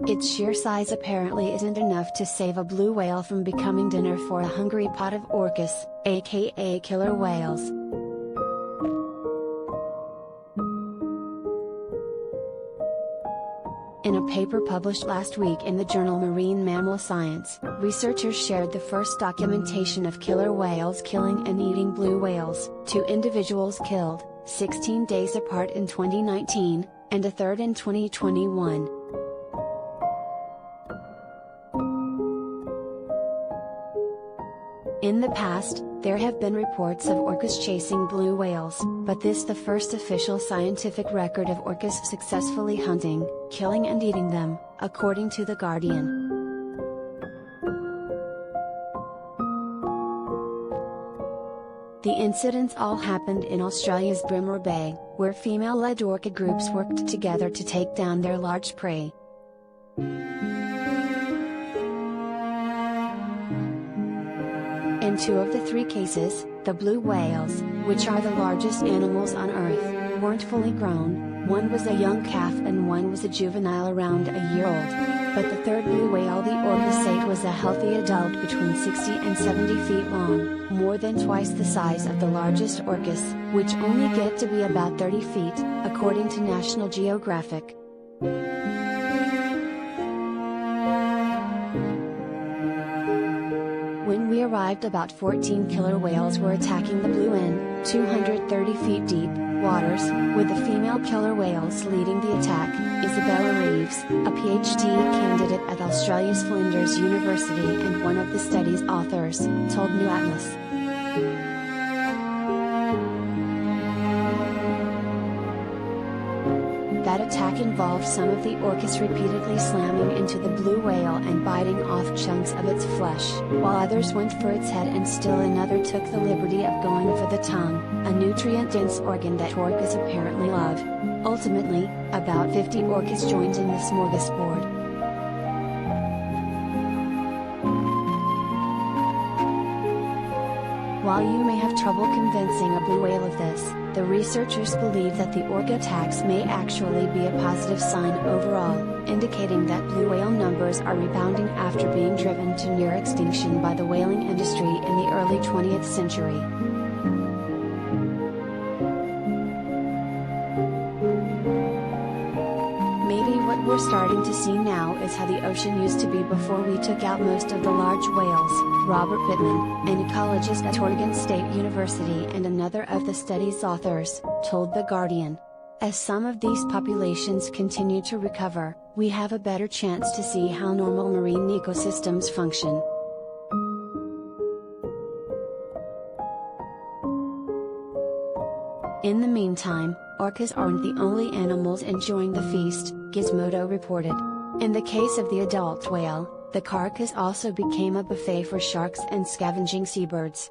Its sheer size apparently isn't enough to save a blue whale from becoming dinner for a hungry pot of orcas, aka killer whales. In a paper published last week in the journal Marine Mammal Science, researchers shared the first documentation of killer whales killing and eating blue whales, 2 individuals killed, 16 days apart in 2019, and a third in 2021. In the past, there have been reports of orcas chasing blue whales, but this is the first official scientific record of orcas successfully hunting, killing and eating them, according to The Guardian. The incidents all happened in Australia's Bremer Bay, where female-led orca groups worked together to take down their large prey. In 2 of the 3 cases, the blue whales, which are the largest animals on Earth, weren't fully grown. One was a young calf and one was a juvenile around a year old. But the third blue whale the orcas ate was a healthy adult between 60 and 70 feet long, more than twice the size of the largest orcas, which only get to be about 30 feet, according to National Geographic. When we arrived, about 14 killer whales were attacking the blue in 230 feet deep waters, with the female killer whales leading the attack. Isabella Reeves, a PhD candidate at Australia's Flinders University and one of the study's authors, told New Atlas. That attack involved some of the orcas repeatedly slamming into the blue whale and biting off chunks of its flesh, while others went for its head and still another took the liberty of going for the tongue, a nutrient-dense organ that orcas apparently love. Ultimately, about 50 orcas joined in the smorgasbord. While you may have trouble convincing a blue whale of this, the researchers believe that the orca attacks may actually be a positive sign overall, indicating that blue whale numbers are rebounding after being driven to near extinction by the whaling industry in the early 20th century. Maybe what we're starting to see now is how the ocean used to be before we took out most of the large whales, Robert Bittman, an ecologist at Oregon State University and another of the study's authors, told The Guardian. As some of these populations continue to recover, we have a better chance to see how normal marine ecosystems function. In the meantime, orcas aren't the only animals enjoying the feast, Gizmodo reported. In the case of the adult whale, the carcass also became a buffet for sharks and scavenging seabirds.